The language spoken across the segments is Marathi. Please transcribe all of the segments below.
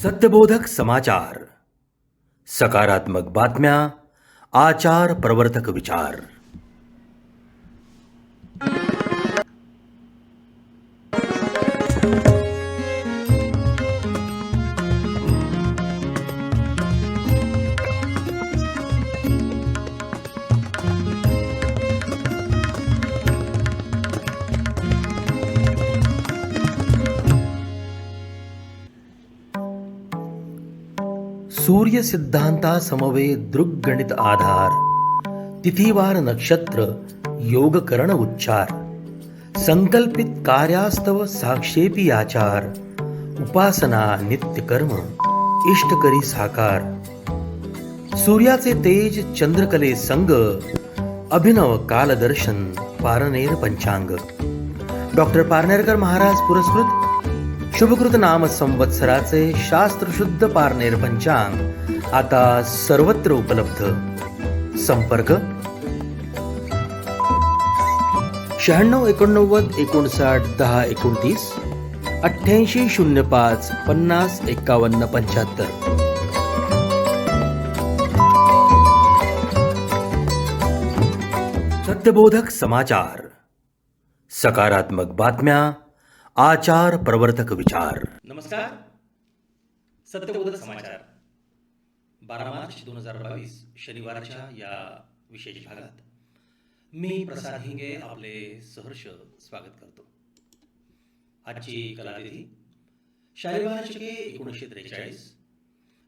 सत्यबोधक समाचार, सकारात्मक बातम्या, आचार प्रवर्तक विचार. सूर्य सिद्धांता समवेत दृग्गणित आधार, तिथीवार नक्षत्र योगकरण उच्चार, संकल्पित कार्यास्तव साक्षेपी आचार, उपासना नित्यकर्म इष्टकरी साकार. सूर्याचे तेज चंद्रकले संग, अभिनव कालदर्शन पारनेर पंचांग. डॉक्टर पारनेरकर महाराज पुरस्कृत शुभकृत नाम संवत्सराचे शास्त्रशुद्ध पारनेर पंचांग आता सर्वत्र उपलब्ध. संपर्क 9689 1029 8805 50 51 75. सत्यबोधक समाचार, सकारात्मक बातम्या, आचार प्रवर्तक विचार. नमस्कार. सत्यबोधक समाचार 12 मार्च 2022 शनिवारच्या या विशेष भागात मी प्रसाद हिंगे आपले सहर्ष स्वागत करतो. आजची कलातिथी शालिवार शके 1943,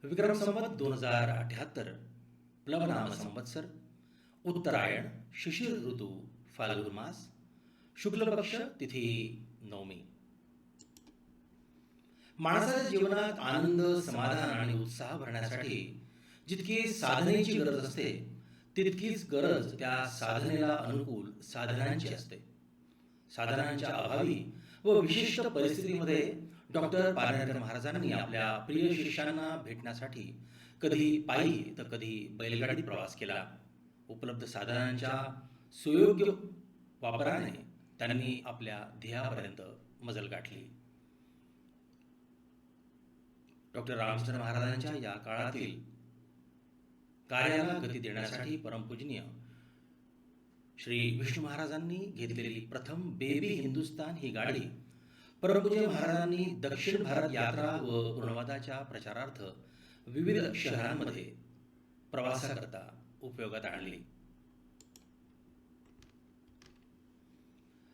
विक्रम संवत 2078, प्लवनाम संवत्सर, उत्तरायण, शिशिर ऋतू, फाल्गुन मास, शुक्ल पक्ष, तिथी नवमी. माणसाच्या जीवनात आनंद, समाधान आणि उत्साह भरण्यासाठी जितकी साधनेची गरज असते तितकीच गरज त्या साधनेला अनुकूल साधनांची असते. साधनांच्या अभावी व विशिष्ट परिस्थितीमध्ये डॉक्टर पारनेरकर महाराजांनी आपल्या प्रिय शिष्यांना भेटण्यासाठी कधी पायी तर कधी बैलगाडीत प्रवास केला. उपलब्ध साधनांच्या सुयोग्य वापराने त्यांनी आपल्या ध्येयापर्यंत मजल गाठली. डॉक्टर रामचंद्र महाराजांच्या या काळातील कार्याला गती देण्यासाठी परमपूजनीय श्री विष्णू महाराजांनी घेतलेली प्रथम बेबी हिंदुस्तान ही गाडी परमपूज्य महाराजांनी दक्षिण भारत यात्रा व पूर्णवादाच्या प्रचारार्थ विविध शहरांमध्ये प्रवासाकरता उपयोगात आणली.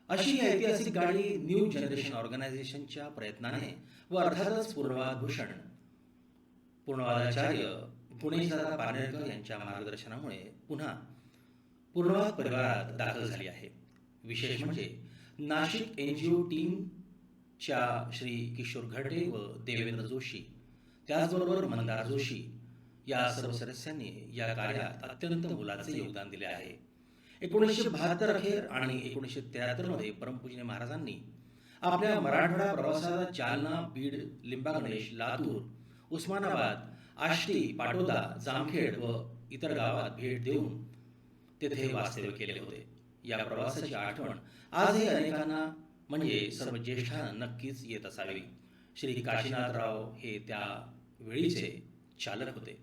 अशी ही ऐतिहासिक गाडी न्यू जनरेशन ऑर्गनायझेशनच्या प्रयत्नाने व अर्थातच पूर्णवादाचार्य पुणेशदादा पारनेरकर यांच्या मार्गदर्शनामुळे पुन्हा पूर्णवाद परिवारात दाखल झाली आहे. विशेष म्हणजे नाशिक NGO टीमच्या श्री किशोर घरटे व देवेंद्र जोशी, त्याचबरोबर मंदार जोशी या सर्व सदस्यांनी या कार्यात अत्यंत मोलाचे योगदान दिले आहे. 1972 अखेर आणि 1973 मध्ये परमपूजनीय महाराजांनी आपल्या मराठवाडा प्रवासाला जालना, बीड, लिंबागणेश, लातूर, उस्मानाबाद, आष्टी, पाटोदा, जामखेड व इतर गावात भेट देऊन तेथे वास्तव्य केले होते. या प्रवासाची आठवण आजही अनेकांना म्हणजे सर्व ज्येष्ठांना नक्कीच येत असावी. श्री काशीनाथराव हे त्या वेळीचे चालक होते.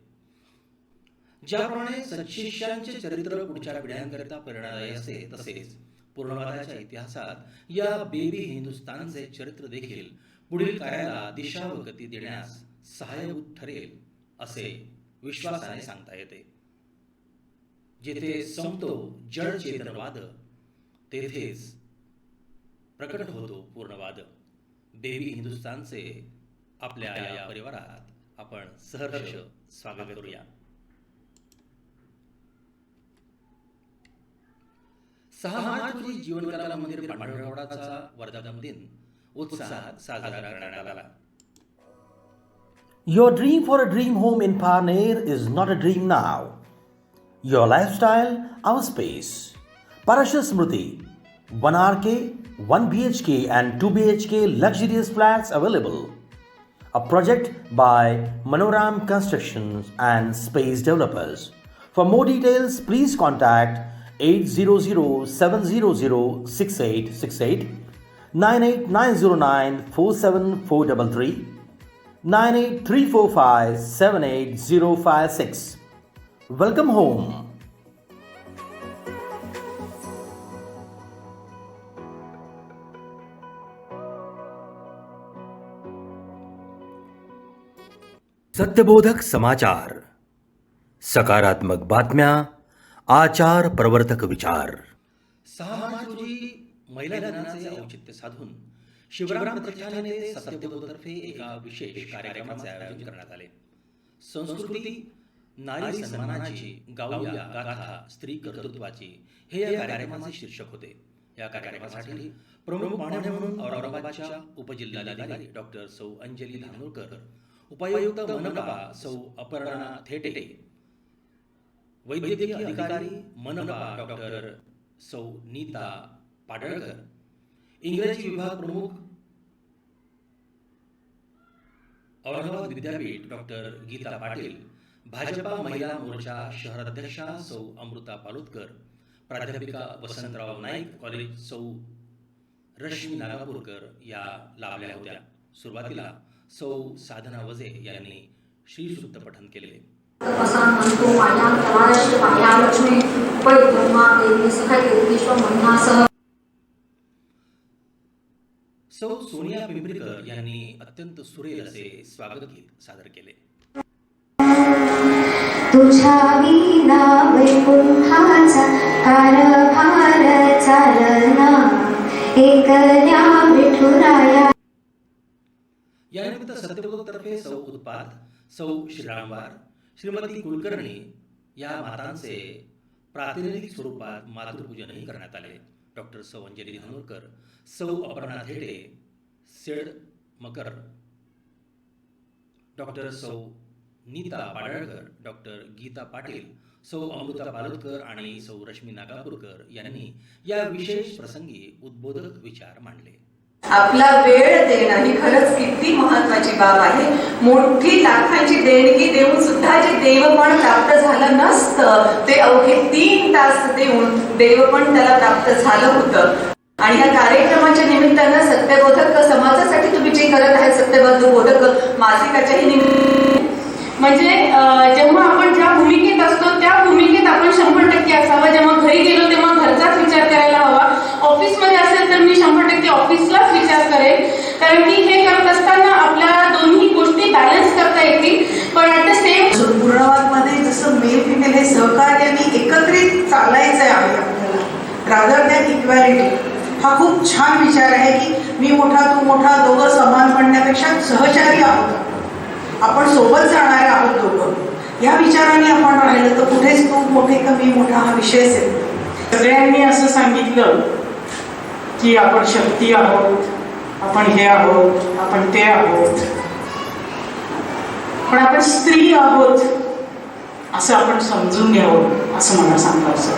ज्याप्रमाणे सत्शिष्यांचे चरित्र पुढच्या पिढ्यांकरिता प्रेरणादायी असते, तसेच पूर्णवादाच्या इतिहासात या बेबी हिंदुस्थानचे चरित्र देखील पुढील कार्याला दिशा व गती देण्यास सहाय्यभूत ठरेल असे विश्वासाने सांगता येते. जेथे संपतो जड चेतनवाद तेथेच प्रकट होतो पूर्णवाद. बेबी हिंदुस्थानचे आपल्या या परिवारात आपण सहर्ष स्वागत करूया. 6 मार्च रोजी जीवनकला मंदिर पांढरकवडाचा वर्धापन दिन उत्साहात साजरा करण्यात आला. Your dream for a dream home in Parner is not a dream now. Your lifestyle, our space. Parashar Smriti, 1 RK, 1 BHK and 2 BHK luxurious flats available. A project by Manoram Constructions and Space Developers. For more details, please contact 800-700-6868, 98909-47433, 9834578056. Welcome home. Satyabodhak समाचार, सकारात्मक बातम्या, आचार प्रवर्तक विचार. 6 मार्च रोजी महिला दिनाचे औचित्य साधून शिवराम प्रतिष्ठान येथे सत्यबोधतर्फे एका विशेष कार्यक्रमाचे आयोजन करण्यात आले. संस्कृती, नारी सन्मानाची, गाऊया गाथा, स्त्री कर्तृत्वाची हे या कार्यक्रमाचे शीर्षक होते. या कार्यक्रमासाठी प्रमुख पाहुणे म्हणून औरंगाबादच्या उपजिल्हाधिकारी डॉक्टर सौ अंजली धानोरकर, उपायुक्त मनपा सौ अपर्णा थेटे, वैद्यकीय अधिकारी मनपा डॉक्टर सौ नीता पाडळकर, इंग्रजी विभाग प्रमुख औरंगाबाद विद्यापीठ डॉक्टर गीता पाटील, भाजपा महिला मोर्चा शहराध्यक्षा सौ अमृता पालोदकर, प्राध्यापिका वसंतराव नाईक कॉलेज सौ रश्मी नागापूरकर या लाभल्या होत्या. सुरुवातीला सौ साधना वजे यांनी श्रीसूक्त पठण केले. सौ सोनिया पिंपरीकर यांनी अत्यंत सुरेल असे स्वागत गीत सादर केले. तुझ्या विना वैकुंठाचा कारभार चालना, एकल्या विठुराया. यानिमित्त सत्यबोधतर्फे सौ उत्पाद, सौ श्रीरामवार, श्रीमती कुलकर्णी या मातांचे प्रातिनिधिक स्वरूपात मातृपूजनही करण्यात आले. डॉक्टर सौ अंजली धानोरकर, सौ अपर्णा थेटे, सेड मकर, डॉक्टर सौ नीता पाडळकर, डॉक्टर गीता पाटील, सौ अमृता पालोदकर आणि सौ रश्मी नागापूरकर यांनी या विशेष प्रसंगी उद्बोधक विचार मांडले. आपला वेळ देणं ही खरंच किती महत्वाची बाब आहे. मोठी लाखांची देणगी देऊन सुद्धा जे देवपण प्राप्त झालं नसतं ते अवघे 3 तास देऊन देवपण त्याला प्राप्त झालं होतं. आणि या कार्यक्रमाच्या निमित्तानं सत्यबोधक समाजासाठी तुम्ही जे करत आहे सत्यबोधक मासिकाच्याही निमित्त, म्हणजे जेव्हा आपण ज्या भूमिकेत असतो त्या भूमिकेत आपण 100% असावं. जेव्हा घरी गेलो तेव्हा घरचाच विचार करायला हवा. ऑफिसमध्ये असेल तर मी 100% ऑफिसलाच विचार करेल, कारण की हे करत असताना आपल्याला दोन्ही गोष्टी बॅलन्स करता येतील. पण ऍट द सेम पूर्णवादमध्ये जसं मेल फिमेल हे सहकार्याने एकत्रित चालायचं आहे आपल्याला, रादर दॅन इक्वॅलिटी, हा खूप छान विचार आहे की मी मोठा तू मोठा, दोघं समान म्हणण्यापेक्षा सहचारी आहोत, आपण सोबत जाणारे आहोत दोघं. या विचाराने आपण राहिलं तर कुठेच तू मोठे कमी मोठा हा विषयच आहे. सगळ्यांनी असं सांगितलं की आपण शक्ती आहोत, आपण हे आहोत, आपण ते आहोत, पण आपण स्त्री आहोत असं आपण समजून घ्यावं असं मला सांगायचं.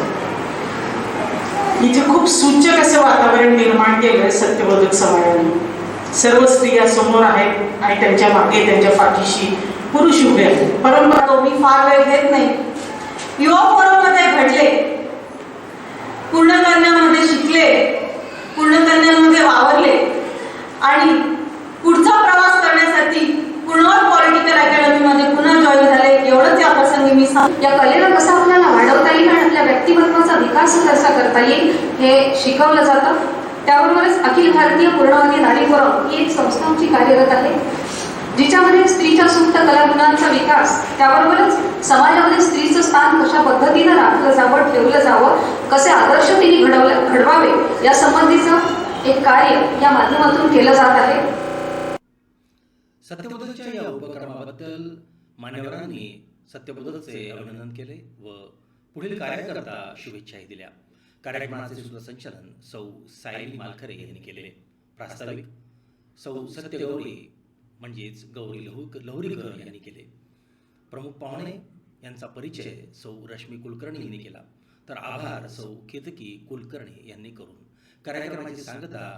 इथे खूप सूचक असं वातावरण निर्माण केलंय सत्यबोधक समाजाने. सर्व स्त्रिया समोर आहेत आणि त्यांच्या मागे त्यांच्या पाठीशी पुरुष उभे आहेत. परंतु तो मी फार वेळ घेत नाही. युवा फोरममध्ये घडले, पूर्ण करण्यामध्ये शिकले, पूर्ण करण्यामध्ये वावरले आणि पुढचा प्रवास करण्यासाठी पुन्हा पॉलिटिकल अकॅडमीमध्ये पुन्हा जॉईन झाले. एवढंच या प्रसंगी मी या कलेला कसा आपल्याला वाढवता येईल आणि आपल्या व्यक्तिमत्वाचा विकास कसा करता येईल हे शिकवलं जातं. त्याबरोबरच अखिल भारतीय पूर्णवती नारी फोरम ही एक संस्था आमची कार्यरत आहे, जिच्यामध्ये स्त्रीच्या सुप्त कलागुणांचा विकास, त्याबरोबरच समाजामध्ये स्त्रीचं स्थान कशा पद्धतीनं राखलं जावं, ठेवलं जावं, कसे आदर्श तिने घडवावे या संबंधीचं एक कार्य या माध्यमातून केलं जात आहे. सत्यबोधकच्या या उपक्रमाबद्दल मान्यवरांनी सत्यबोधकचे अभिनंदन केले व पुढील कार्याकरता शुभेच्छाही दिल्या. कार्यक्रमाचे सूत्रसंचालन सौ सायली मालखरे यांनी केले. प्रास्ताविक सौ सत्यगौरी म्हणजेच गौरी लहुरीकर यांनी केले. प्रमुख पाहुणे यांचा परिचय सौ रश्मी कुलकर्णी यांनी केला, तर आभार सौ केतकी कुलकर्णी यांनी करून कार्यक्रमाची सांगता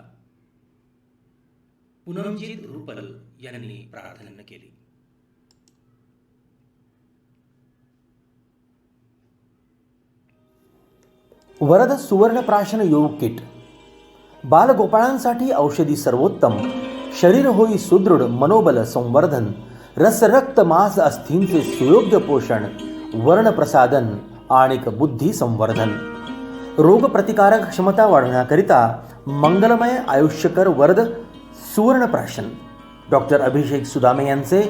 पूनमजीत रुपल यांनी प्रार्थनेनं केली. वरद सुवर्ण प्राशन योग किट, बालगोपाळांसाठी औषधी सर्वोत्तम शरीर होई सुदृढ मनोबल संवर्धन, रस रक्त मांस अस्थींचे सुयोग्य पोषण, वर्ण प्रसादन आणिक बुद्धी संवर्धन, रोगप्रतिकारक क्षमता वाढवण्याकरिता मंगलमय आयुष्यकर वरद सुवर्णप्राशन. डॉक्टर अभिषेक सुदामे यांचे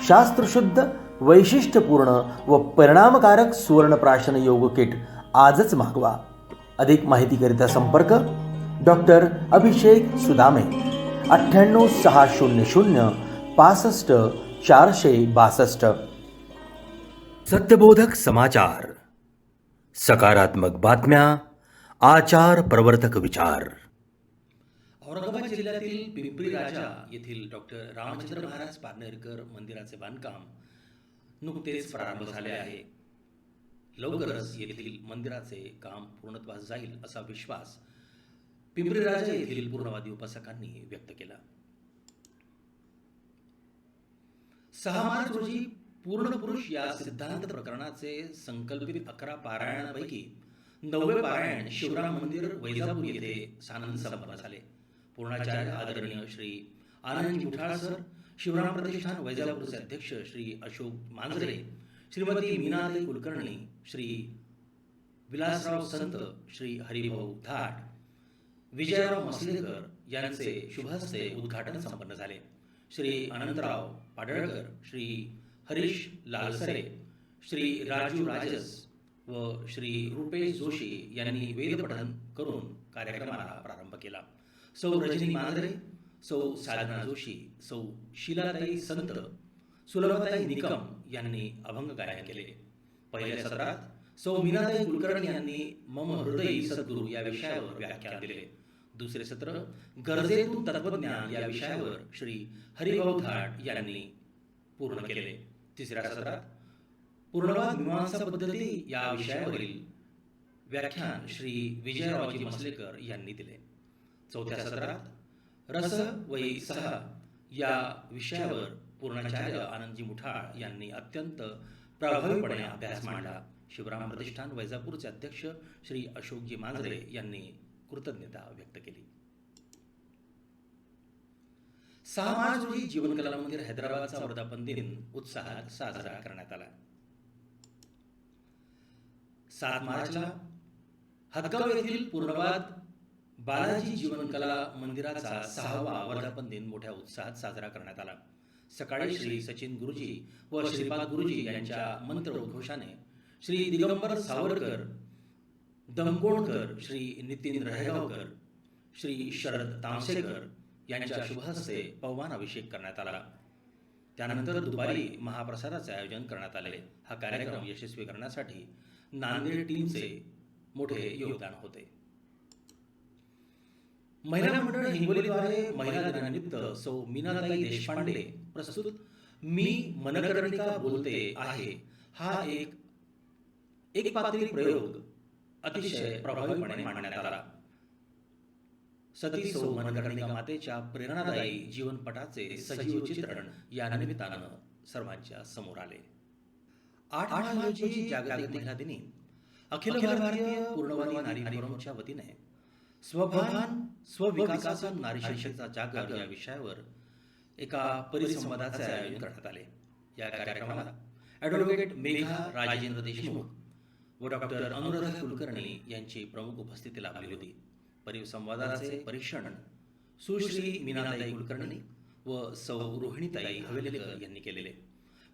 शास्त्रशुद्ध वैशिष्ट्यपूर्ण व परिणामकारक सुवर्णप्राशन योग किट आजच मागवा. अधिक माहितीकरिता संपर्क डॉक्टर अभिषेक सुदामे 98 600 65 462. सत्यबोधक समाचार, सकारात्मक बातम्या, आचार प्रवर्तक विचार. औरंगाबाद जिल्ह्यातील पिंपरी राजा येथील डॉक्टर रामचंद्र महाराज पारनेरकर मंदिराचे बांधकाम नुकतेच प्रारंभ झाले आहे. लवकरच येथील मंदिराचे काम पूर्णत्वास जाईल असा विश्वास पिंपरी राजा येथील पूर्णवादी उपासकांनी व्यक्त केला. 6 मार्च रोजी पूर्ण पुरुष या सिद्धांत प्रकरणाचे संकल्पित 11 पारायणांपैकी 9वे पारायण शिवराम मंदिर वैजापूर येथे सानंद संपन्न झाले. पूर्णाचार्य आदरणीय श्री आनंदजी मुठाळ सर, शिवराम प्रतिष्ठान वैजापूरचे अध्यक्ष श्री अशोक मांजरे, श्रीमती मीनाताई कुलकर्णी, श्री विलासराव संत, श्री हरिभाऊ धाट, विजयराव मसलेकर यांचे शुभहस्ते उद्घाटन संपन्न झाले. श्री अनंतराव पाडळकर, श्री हरीश लालसरे, श्री राजू राजस व श्री रुपेश जोशी यांनी वेदपठण करून कार्यक्रमाला प्रारंभ केला. सौ रजनी मांजरे, सौ साधना जोशी, सौ शीलाताई संत, सुलभाताई निकम यांनी अभंग गायन केले. पहिल्या सत्रात सौ मीनाताई कुलकर्णी यांनी मम हृदयी सद्गुरू या विषयावर व्याख्यान दिले. दुसरे सत्र गरजेतून तत्वज्ञान या विषयावर श्री हरिभाऊ धाट यांनी पूर्ण केले. तिसऱ्या सत्रात पूर्णवाद मीमांसा पद्धती या विषयावरील व्याख्यान श्री विजयरावजी मसलेकर यांनी दिले. चौथ्या सत्रात रस वै सह या विषयावर पूर्णाचार्य आनंदजी मुठाळ यांनी अत्यंत प्रभावीपणे अभ्यास मांडला. शिवराम प्रतिष्ठान वैजापूरचे अध्यक्ष श्री अशोकजी मांजरे यांनी कृतज्ञता व्यक्त केली. 6 मार्च रोजी जीवनकला मंदिर हैदराबादचा वर्धापन दिन उत्साहात साजरा करण्यात आला. 7 मार्चला हदगाव येथील पूर्णवाद बालाजी जीवनकला मंदिराचा 6वा वर्धापन दिन मोठ्या उत्साहात साजरा करण्यात आला. सकाळी श्री सचिन गुरुजी व श्रीपाद गुरुजी यांच्या मंत्र उद्घोषाने श्री दिगंबर सावरकर दमकोणकर, श्री नितीन रहेगावकर, श्री शरद तामसेकर यांच्या शुभहस्ते पवमान अभिषेक करण्यात आला. त्यानंतर दुपारी महाप्रसादाचे आयोजन करण्यात आले. हा कार्यक्रम यशस्वी करण्यासाठी नांदेड टीमचे मोठे योगदान होते. महिला मंडळ हिंगोलीद्वारे महिला दिनानिमित्त सौ मीनाताई देशपांडे प्रस्तुत मी मनकर्णिका बोलते आहे हा एक पात्री प्रयोग अतिशय प्रभावीपणे मांडण्यात आला. सती सौ मनकर्णिका मातेच्या प्रेरणादायी जीवनपटाचे सजीव चित्रण या निमित्तानं सर्वांच्या समोर आले. 8 मार्च रोजी जागतिक महिला दिनी अखिल भारतीय पूर्णवादी नारी फोरमच्या वतीने स्वभान स्वविकासातून नारीशक्तीचा जागर या विषयावर एका परिसंवादाचे आयोजन करण्यात आले. या कार्यक्रमाला ॲडव्होकेट मेघा राजेंद्र देशमुख व डॉक्टर अनुराधा कुलकर्णी यांची प्रमुख उपस्थिती लाभली होती. परिसंवादाचे परीक्षण सुश्री मीनाताई कुलकर्णी व सौ रोहिणीताई हवेलीकर यांनी केलेले.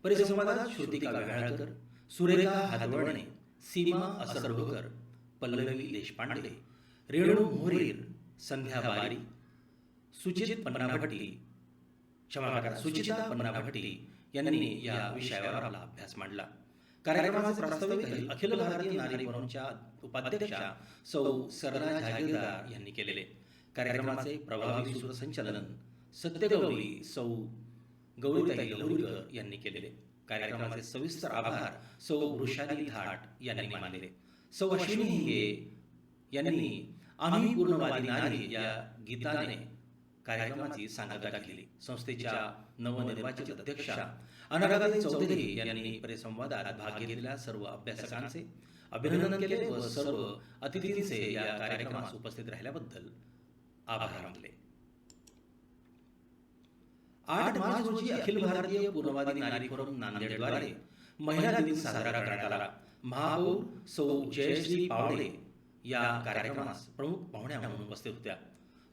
परिसंवादात श्रुतिका वेहाळकर, सुरेखा हातवळणे, सीमा असरडोकर, पल्लवी देशपांडे, रेणू मोरीर, संध्या बारी, सुचिता पन्नाभट्टी यांनी या विषयावर आपला अभ्यास मांडला. कार्यक्रमाचे प्रास्ताविक अखिल भारतीय नारी फोरमच्या उपाध्यक्षा सौ सरला जागीरदार यांनी केलेले. कार्यक्रमाचे प्रभावी सूत्रसंचालन सत्यगौरी सौ गौरीताई लहुरीकर यांनी केलेले. कार्यक्रमाचे सविस्तर आभार सौ वृषाली धाट यांनी मानले. सौ अश्विनी हिंगे यांनी आम्ही पूर्णवादी नारी या गीताने कार्यक्रमाची सांगता केली. संस्थेच्या नवनिर्वाचित अध्यक्षा अनुराधाताई चौधरी यांनी परिसंवादात भाग घेतलेल्या सर्व अभ्यासकांचे अभिनंदन केले व सर्व अतिथींचे या कार्यक्रमास उपस्थित राहिल्याबद्दल आभार मानले. 8 मार्च रोजी अखिल भारतीय पूर्णवादी नारी फोरम नांदेडद्वारे महिला दिन साजरा करण्यात आला. महापौर सौ जयश्री पावडे या कार्यक्रमास प्रमुख पाहुण्या म्हणून उपस्थित होत्या.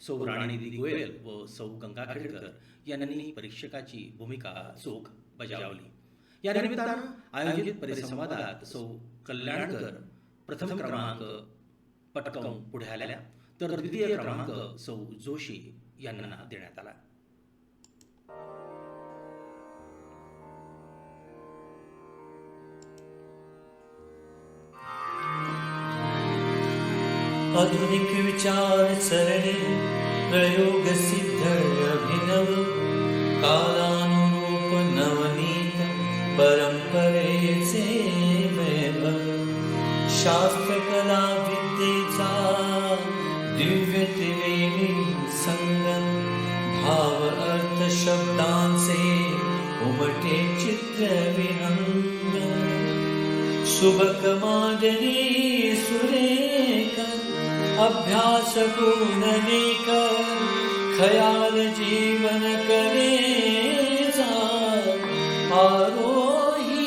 सौ राणीनिधी गोयल व सौ गंगा खेडकर यांनी परीक्षकाची भूमिका चोख बजावली. या निमित्तानं आयोजित परिसंवादात सौ कल्याणकर प्रथम क्रमांक पटकावून पुढे आल्या, तर द्वितीय क्रमांक सौ जोशी यांना देण्यात आला. आधुनिक विचार सरणी प्रयोग सिद्ध अभिनव कालानुरूप नवनीत परंपरेचे वैभव शास्त्र कला विद्येचा दिव्य त्रिवेणी संगम भाव अर्थ शब्दांचे उमटे चित्र विहंगम सुबक मादरी सुरेख अभ्यास गुणनेक खयाल जीवन करेचा आरोही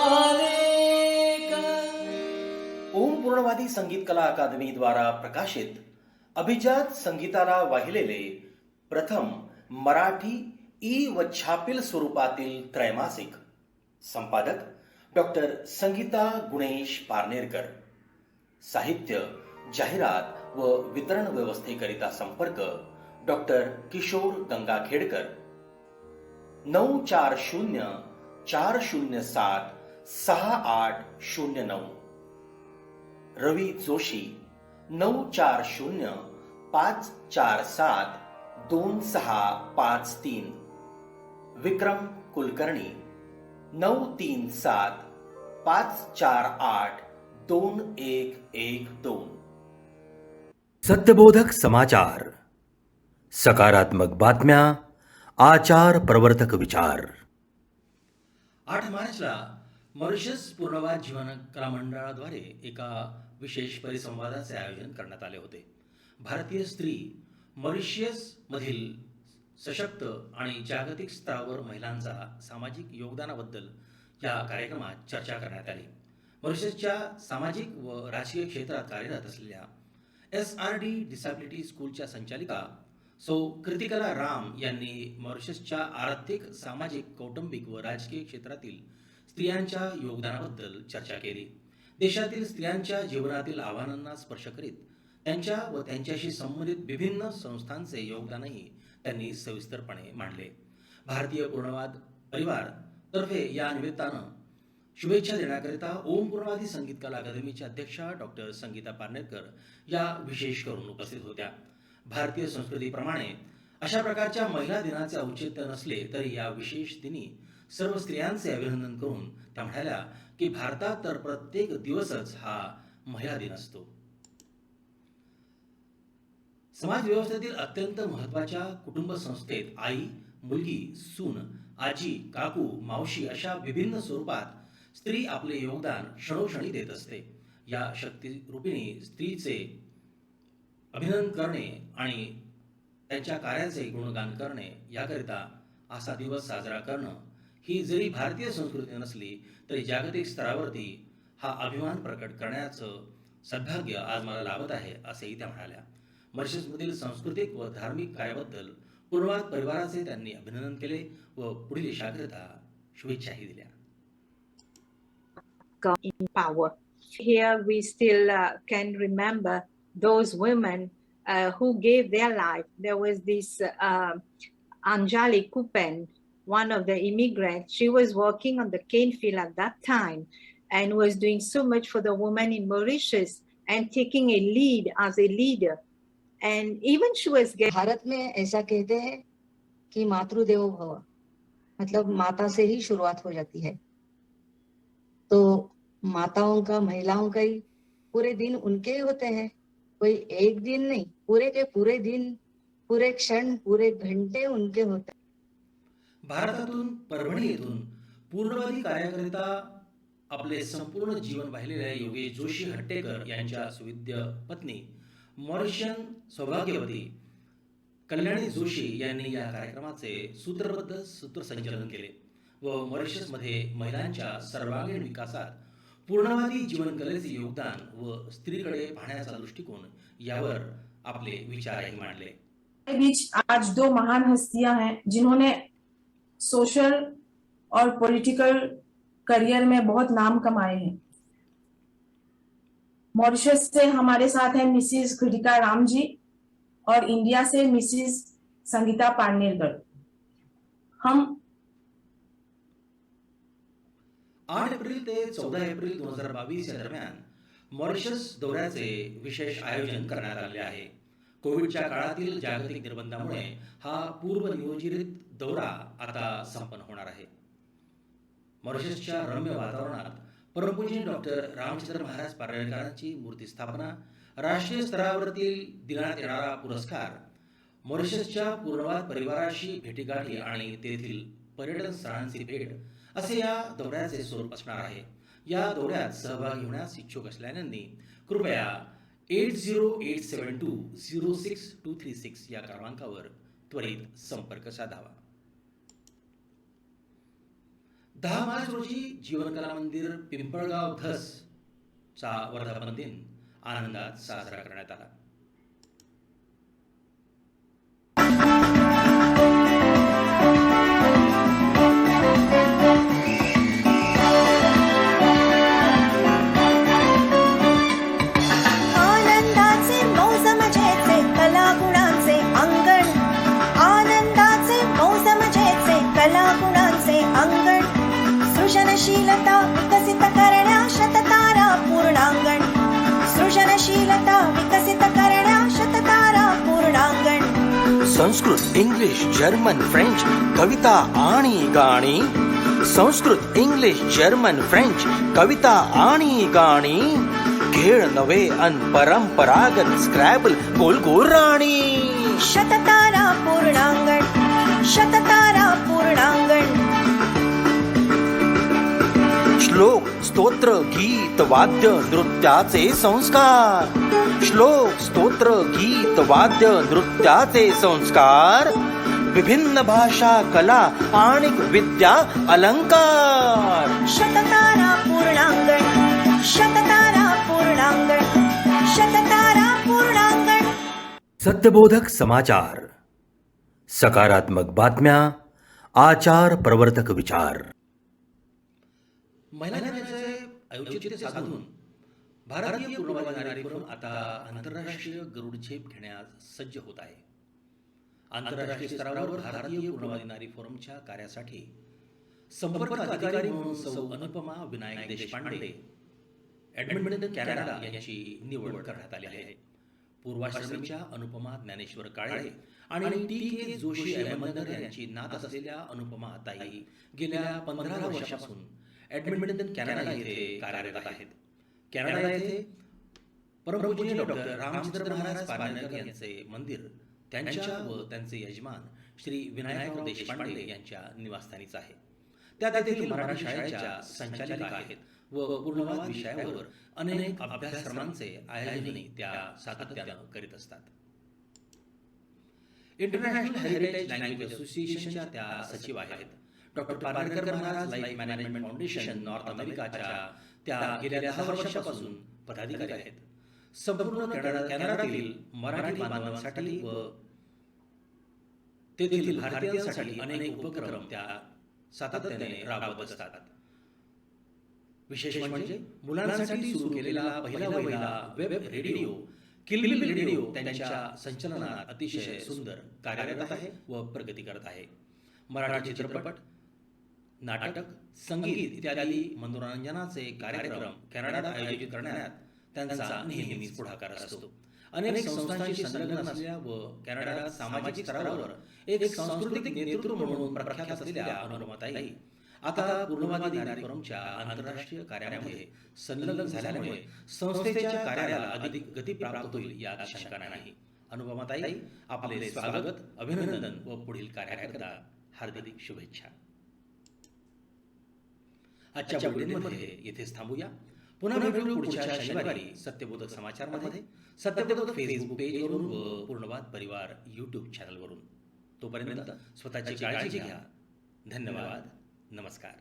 आलेख. ओम पूर्णवादी संगीत कला अकादमी द्वारा प्रकाशित अभिजात संगीताला वाहिलेले प्रथम मराठी ई व छापील स्वरूपातील त्रैमासिक. संपादक डॉक्टर संगीता गुणेश पारनेरकर. साहित्य, जाहिरात व वितरण व्यवस्थेकरिता संपर्क डॉक्टर किशोर गंगाखेडकर. 9404076809. रवी जोशी 9405472653. विक्रम कुलकर्णी 9375482112. सत्यबोधक समाचार, सकारात्मक बातम्या, आचार प्रवर्तक विचार. 8 मार्चला मॉरिशस पूर्णवाद जीवन कला मंडळाद्वारे एका विशेष परिसंवादाचे आयोजन करण्यात आले होते. भारतीय स्त्री मॉरिशसमधील सशक्त आणि जागतिक स्तरावर महिलांचा सामाजिक योगदानाबद्दल या कार्यक्रमात चर्चा करण्यात आली. मॉरिशसच्या सामाजिक व राजकीय क्षेत्रात कार्यरत असलेल्या SRD डिसॅबिलिटी स्कूलच्या संचालिका सौ कृतिकला राम यांनी मॉरिशसच्या आर्थिक, सामाजिक, कौटुंबिक व राजकीय क्षेत्रातील स्त्रियांच्या योगदानाबद्दल चर्चा केली. देशातील स्त्रियांच्या जीवनातील आव्हानांना स्पर्श करीत त्यांच्या व त्यांच्याशी संबंधित विभिन्न संस्थांचे योगदानही त्यांनी सविस्तरपणे मांडले. भारतीय पूर्णवाद परिवार तर्फे या निमित्तानं शुभेच्छा देण्याकरिता ओम पूर्णवादी संगीत कला अकादमीच्या अध्यक्षा डॉक्टर संगीता पारनेरकर या विशेष करून उपस्थित होत्या. भारतीय संस्कृतीप्रमाणे अशा प्रकारच्या महिला दिनाचे औचित्य नसले तरी या विशेष दिनी सर्व स्त्रियांचे अभिनंदन करून त्या म्हणाल्या की भारतात तर प्रत्येक दिवसच हा महिला दिन असतो. समाज व्यवस्थेतील अत्यंत महत्त्वाच्या कुटुंब संस्थेत आई, मुलगी, सून, आजी, काकू, मावशी अशा विभिन्न स्वरूपात स्त्री आपले योगदान क्षणोक्षणी देत असते. या शक्तिरूपिणी स्त्रीचे अभिनंदन करणे आणि त्यांच्या कार्याचे गुणगान करणे याकरिता असा दिवस साजरा करणं ही जरी भारतीय संस्कृती नसली तरी जागतिक स्तरावरती हा अभिमान प्रकट करण्याचं सद्भाग्य आज मला लाभत आहे, असेही त्या म्हणाल्या. मॉरिशसमधील सांस्कृतिक व धार्मिक कार्याबद्दल पूर्णवाद परिवाराचे त्यांनी अभिनंदन केले व पुढील यशाकरिता शुभेच्छाही दिल्या. In power. Here we still can remember those women who gave their life. There was this Anjali Kupen, one of the immigrants. She was working on the cane field at that time and was doing so much for the women in Mauritius and taking a lead as a leader. And even she was getting... Bharat में ऐसा कहते हैं कि मातृदेवो भव, मतलब माता से ही शुरुआत हो जाती है. तो माताओं का, महिलाओं का ही पूरे दिन उनके ही होते हैं. कोई एक दिन नहीं, पूरे के पूरे दिन, पूरे क्षण, पूरे घंटे उनके होते हैं. भारतातून, परभणी येथून पूर्णवादी कार्याकरिता आपले संपूर्ण जीवन वाहिलेल्या योगेश जोशी हट्टेकर यांच्या सुविद्य पत्नी मॉरिशियन सौभाग्यवती कल्याणी जोशी यांनी या कार्यक्रमाचे सूत्रबद्ध सूत्रसंचालन केले व मॉरिशसमध्ये महिलांच्या सर्वांगीण विकासात पूर्णवादी जीवनकलेचे योगदान व स्त्रीकडे पाहण्याचा दृष्टिकोन यावर आपले विचारही मांडले. बीच आज दो महान हस्तियां हैं जिन्होंने सोशल और पॉलिटिकल करियर में बहुत नाम कमाए हैं. मॉरिशस से हमारे साथ हैं मिसिस कृतिका राम जी और इंडिया से मिसिस संगीता पारनेरकर. हम 8 एप्रिल ते 14 एप्रिल 2022 या दरम्यान मॉरिशस दौऱ्याचे विशेष आयोजन करण्यात आले आहे. कोविडच्या काळातील जागतिक निर्बंधामुळे हा पूर्वनियोजित दौरा आता संपन्न होणार आहे. मॉरिशसच्या रम्य वातावरणात परमपूज्य डॉक्टर रामचंद्र महाराज पारनेकरांची मूर्ती स्थापना, राष्ट्रीय स्तरावरतील देण्यात येणारा पुरस्कार, मॉरिशसच्या पूर्णवाद परिवाराशी भेटीगाठी आणि तेथील पर्यटन स्थळांची भेट असे या दौऱ्याचे स्वरूप असणार आहे. या दौऱ्यात सहभागी होण्यास इच्छुक असलेल्यांनी कृपया 8087206236 या क्रमांकावर त्वरित संपर्क साधावा. 10 मार्च रोजी जीवनकला मंदिर पिंपळगाव धस चा वर्धापन दिन आनंदात साजरा करण्यात आला. सृजनशीलता विकसित करण्या शततारा पूर्णांगण. सृजनशीलता विकसित करण्या शततारा पूर्णांगण. संस्कृत, इंग्लिश, जर्मन, फ्रेंच कविता आणि गाणी. संस्कृत, इंग्लिश, जर्मन, फ्रेंच कविता आणि गाणी. खेळ नवे अन परंपरागत स्क्रॅबल गोलगोल राणी. शततारा पूर्णांगण. शततारा पूर्णांगण. श्लोक, स्तोत्र, गीत, वाद्य, नृत्याचे संस्कार. श्लोक, स्तोत्र, गीत, वाद्य, नृत्याचे संस्कार. विभिन्न भाषा, कला आणि विद्या अलंकार. शततारा पूर्णांगण. शततारा पूर्णांगण. शततारा पूर्णांगण. सत्यबोधक समाचार, सकारात्मक बातम्या, आचार प्रवर्तक विचार. महिलांचे औचित्य साधून भारतीय पूर्णवादी नारी फोरम आता आंतरराष्ट्रीय गरुड झेप घेण्यास सज्ज होत आहे. आंतरराष्ट्रीय स्तरावर भारतीय पूर्णवादी नारी फोरमच्या कार्यासाठी संपर्क अधिकारी म्हणून सौ अनुपमा विनायक देशपांडे, एडमिंटन, कॅनडा यांची निवड करण्यात आली आहे. पूर्वाश्रमीच्या अनुपमा ज्ञानेश्वर काळे आणि टी.के. जोशी अहमदनगर यांची नात असलेल्या अनुपमा ताई गेल्या 15 वर्षापासून एडमिंटन, कॅनडा येथे कार्यरत आहेत. कॅनडा येथे परमपूज्य डॉक्टर रामचंद्र महाराज पारनेकर यांचे मंदिर त्यांच्या व त्यांचे यजमान श्री विनायकराव देशपांडे यांच्या निवासस्थानीच आहे. त्या तेथील मराठी शाळेच्या संचालिका आहेत व पूर्णवाद विषयावर अनेक अभ्यासक्रमांचे आयोजनही त्या सातत्यानं करीत असतात. इंटरनॅशनल हेरिटेज लँग्वेज असोसिएशनच्या त्या सचिव आहेत. Doctor Parnekar Maharaj life management foundation north अमेरिकाच्या त्या गेल्या 10 वर्षापासून पदाधिकारी आहेत. संपूर्ण कॅनडातील मराठी बांधवांसाठी व तेथील भारतीयांसाठी अनेक उपक्रम त्या सातत्याने राबवत असतात. विशेष म्हणजे मुलांसाठी सुरू केलेला पहिला वेब रेडिओ किलबिल रेडिओ त्यांच्या संचलनात अतिशय सुंदर कार्यरत आहे व प्रगती करत आहे. मराठी चित्रपट, नाटक, संगीत इत्यादी मनोरंजनाचे कार्यक्रम कॅनडात आयोजित करण्यात त्यांचा नेहमीच पुढाकार असतो. अनेक संस्थांशी संलग्न असलेल्या व कॅनडात सामाजिक स्तरावर एक सांस्कृतिक नेतृत्व म्हणून प्रख्यात असलेल्या अनुपमाताई आता पूर्णवादी नारी फोरमच्या आंतरराष्ट्रीय कार्यामध्ये संलग्न झाल्यामुळे संस्थेच्या कार्याला अधिक गती प्राप्त होईल यात शंका नाही. अनुपमाताई, आपले स्वागत, अभिनंदन व पुढील कार्याकरता हार्दिक शुभेच्छा. आजच्या बुलेटिनमध्ये येथेच थांबूया. पुन्हा भेटू पुढच्या शनिवारी सत्यबोधक समाचारमध्ये, सत्यबोधक फेसबुक पेजवरून व पूर्णवाद परिवार यूट्यूब चॅनलवरून. तोपर्यंत स्वतःची काळजी घ्या. धन्यवाद. नमस्कार.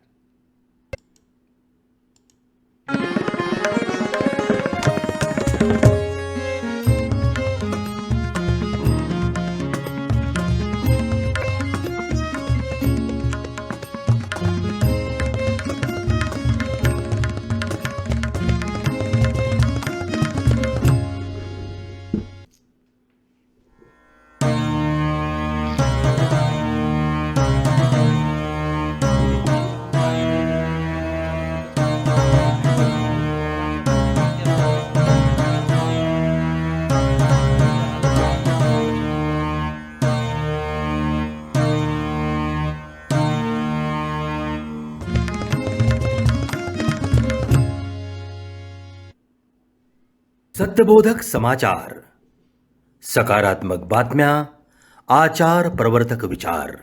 सत्यबोधक समाचार, सकारात्मक बातम्या, आचार प्रवर्तक विचार.